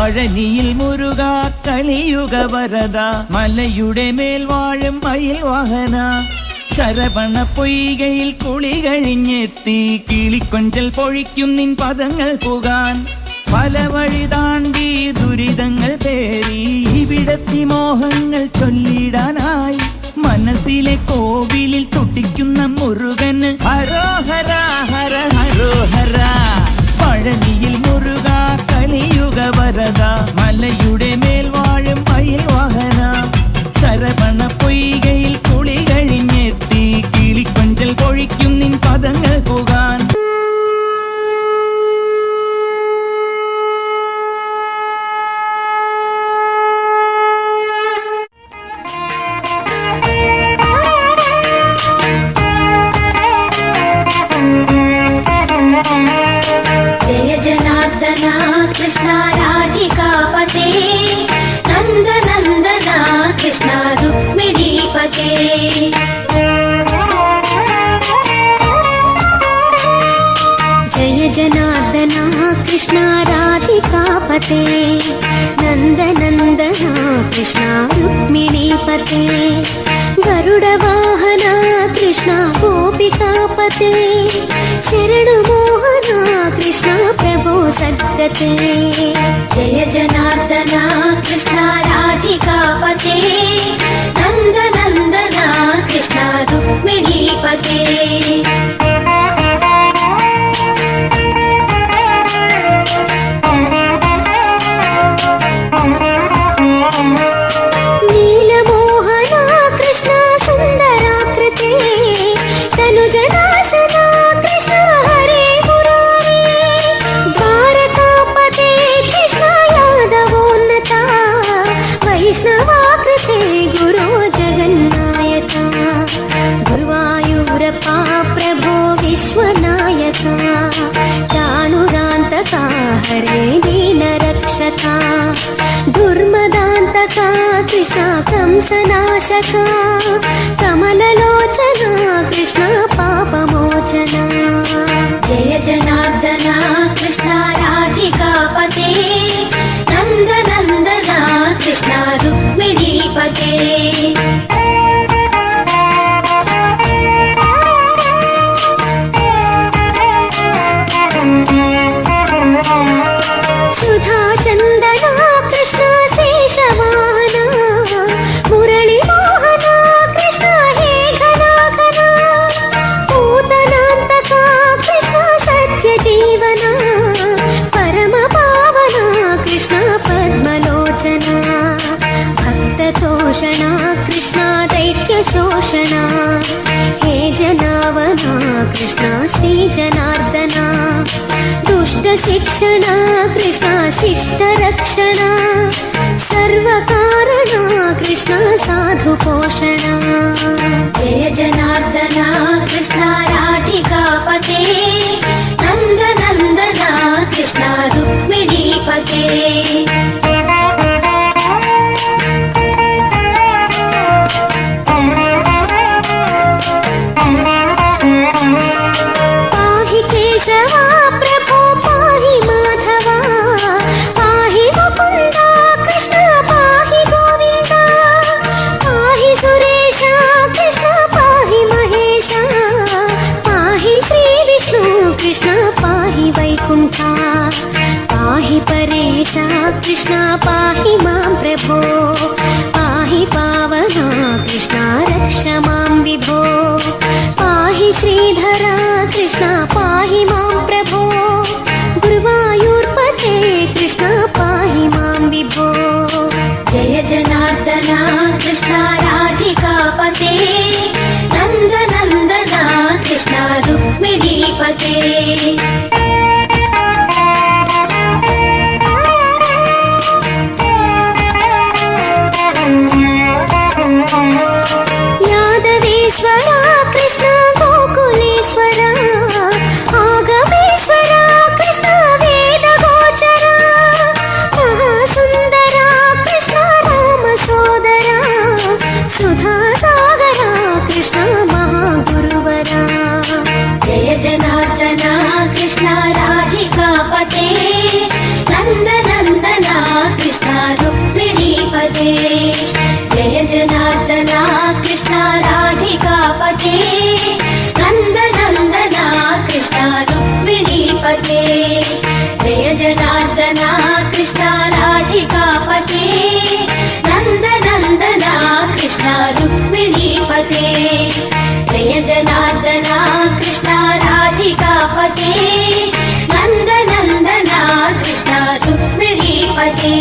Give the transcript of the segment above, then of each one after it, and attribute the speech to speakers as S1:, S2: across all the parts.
S1: പഴനിയിൽ മുരുക കലിയുഗ വരദ മലയുടെ മേൽ വാഴും മയിൽ വാഹന ശരവണ പൊയ്കയിൽ കുളി കഴിഞ്ഞെത്തി കിളിക്കൊഞ്ചൽ പൊഴിക്കും നിൻ പദങ്ങൾ പുകാൻ പല വഴി താണ്ടി ദുരിതങ്ങൾ പേറി ഇവിടത്തി മോഹങ്ങൾ ചൊല്ലിടാനായി മനസ്സിലെ കോവിലിൽ തുടിക്കുന്ന മുരുകന് ഹരോഹര ഹര ഹരോഹര പഴനിയിൽ മുരുക കലിയുഗ വരദ മലയുടെ മേൽ വാഴും മയിൽ വാഹന ശരവണ പൊയ്കയിൽ കുളി കഴിഞ്ഞെത്തി കിളിക്കൊഞ്ചൽ പൊഴിക്കും നിൻ പദങ്ങൾ പോകാൻ
S2: कृष्ण राधिकापते नन्दनन्दना कृष्ण रुक्मिणीपते जय जनार्दना कृष्ण राधिकापते नन्दनन्दना कृष्ण रुक्मिणीपते गरुडवाहना कृष्ण गोपिकापते शरणमोहना कृष्ण प्रभो सद्गते जय जनार्दना कृष्ण राधिकापते नन्दनन्दना कृष्ण रुक्मिणीपते नीलमोहना कृष्ण सुन्दराकृते तनुजनाशना कृष्ण हरे मुरारे द्वारकापते कृष्ण यादवोन्नता वैष्णवाकृते गुरो जगन्नायका गुरुवायूरप्पा प्रभो विश्वनायका चाणुरान्तका हरे दीनरक्षका दुर्मदान्तका कृष्ण कंसनाशका कमललोचना कृष्ण पापमोचना जय जनार्दना कृष्ण राधिकापते नन्दनन्दना कृष्ण रुक्मिणीपते सुधा चन्दना कृष्ण शेषवाहना मुरली मोहना कृष्ण हे घनाघना पूतनान्तका कृष्ण सत्यजीवना परम पावना कृष्ण पद्मलोचना भक्ततोषणा कृष्ण दैत्यशोषणा हे जनावना कृष्ण श्रीजनार्दना दुष्टशिक्षणा कृष्ण शिष्टरक्षणा सर्वकारणा कृष्ण साधुपोषणा जय जनार्दना कृष्ण राधिकापते नन्दनन्दना कृष्ण रुक्मिणीपते पाहि केशवा प्रभो पाहि माधवा पाहि मुकुन्दा कृष्ण पाहि गोविन्दा पाहि सुरेशा कृष्ण पाहि महेशा पाहि श्रीविष्णु कृष्ण पाहि वैकुण्ठा पाहि परेशा कृष्ण पाहि मां प्रभो पाहि पावना कृष्ण रक्ष मां विभो पाहि श्रीधरा कृष्ण पाहि मां प्रभो गुरुवायूर्पते कृष्ण पाहि मां विभो जय जनार्दना कृष्ण राधिकापते नन्दनन्दना कृष्ण रुक्मिणीपते यादवेश्वरा कृष्ण गोकुलेश्वरा आगमेश्वरा कृष्ण वेदगोचरा महासुन्दरा कृष्ण रामसोदरा सुधासागरा कृष्ण महागुरुवरा जय जनार्दना कृष्ण जय जनार्दना कृष्ण राधिकापते नन्दनन्दना कृष्ण रुक्मिणीपते जय जनार्दना कृष्ण राधिकापते नन्दनन्दना कृष्ण रुक्मिणीपते जय जनार्दना कृष्ण राधिकापते नन्दनन्दना कृष्ण रुक्मिणीपते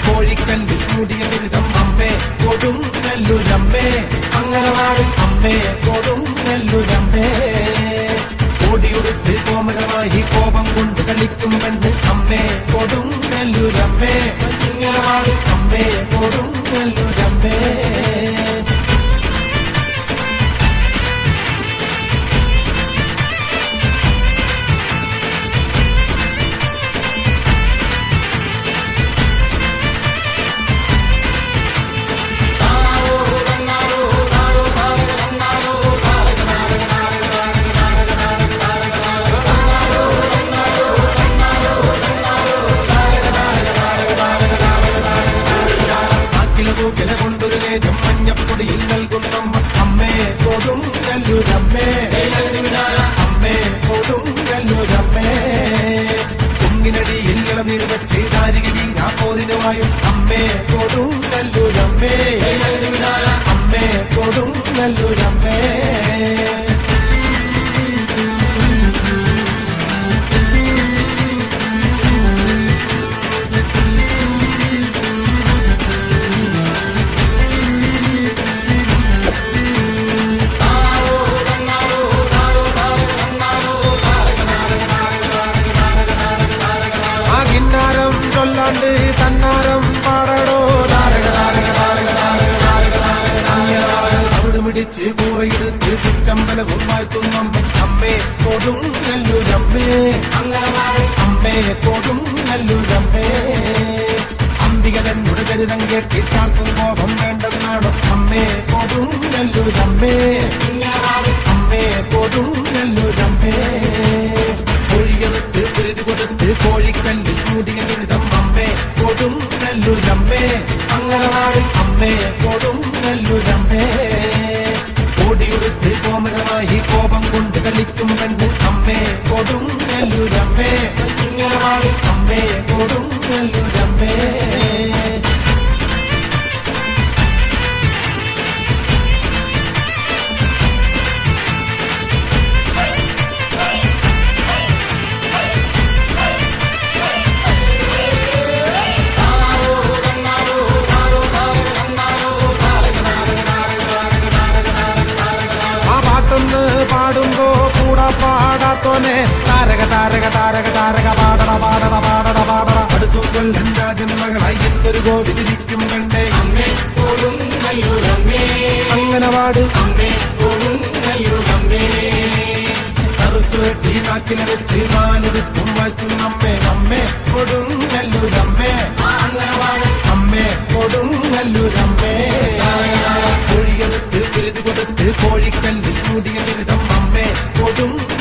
S3: കോഴിക്കല്ലിൽ മൂടിയ ബിരുദം അമ്മേ കൊടുങ്ങല്ലൂരമ്മേ അംഗനവാടി അമ്മേ കൊടുങ്ങല്ലൂരമ്മേ ഓടിയുടുത്ത് കോമരമായി കോപം കൊണ്ട് കളിക്കും കണ്ട് അമ്മേ കൊടുങ്ങല്ലൂരമ്മേ അംഗനവാടി അമ്മേ കൊടുങ്ങല്ലൂരമ്മേ കൊടുങ്ങല്ലൂരമ്മേ അമ്മേ കൊടുങ്ങല്ലൂരമ്മേ കുങ്ങിനടിയിൽ ഇളനീർ വെച്ച് ദാരിക വീരാപ്പോരിനുമായും അമ്മേ കൊടുങ്ങല്ലൂരമ്മേ അമ്മേ കൊടുങ്ങല്ലൂരമ്മേ കിന്നാരം ചൊല്ലാണ്ട് തന്നാരം പാടടോ അവിടെ മിടിച്ച് കൂറയെടുത്ത് ചുറ്റമ്പലവും വാഴ്ത്തുന്നു അമ്മേ കൊടുങ്ങല്ലൂരമ്മേ അമ്മേ കൊടുങ്ങല്ലൂരമ്മേ അന്തികതന്നുടെ ചരിതം കേട്ടിട്ടാർക്കും കോപം വേണ്ടെന്നാണോ അമ്മേ കൊടുങ്ങല്ലൂരമ്മേ അമ്മേ കൊടുങ്ങല്ലൂരമ്മേ ഒഴിയെടുത്ത് പിരിതു കൊടുത്ത് കോഴിക്കല്ലിൽ മൂടിയ ദുരിതം അമ്മേ കൊടുങ്ങല്ലൂരമ്മേ അംഗനവാടി അമ്മേ കൊടുങ്ങല്ലൂരമ്മേ ഓടിയെടുത്ത് കോമരമായി കോപം കൊണ്ട് കളിക്കും പെണ്ണ് അമ്മേ കൊടുങ്ങല്ലൂരമ്മേ അംഗനവാടി അമ്മേ കൊടുങ്ങല്ലൂരമ്മേ പാടുമ്പോ കൂടാ പാടാത്തോനെ താരക താരക താരക താരക പാടട പാടട പാടട പാടട അടുത്തുകൊൽ എന്റെ ജന്മകളായി എന്തൊരു കോവിലിരിക്കും കണ്ടേ അമ്മേ കൊടുങ്ങല്ലൂരമ്മേ അംഗനവാടി അമ്മേ കൊടുങ്ങല്ലൂരമ്മേ കറുത്തുവെട്ടി നാക്കിലെ വെച്ച് നാലെടുത്തും വാഴ്ത്തും അമ്മേ അമ്മേ കൊടുങ്ങല്ലൂരമ്മേ അമ്മേ കൊടുങ്ങല്ലൂരമ്മേ ഒഴിയെടുത്ത് പിരിതു കൊടുത്ത് കോഴിക്കല്ലിൽ മൂടിയ ദുരിതം അമ്മേ കൊടുങ്ങല്ലൂരമ്മേ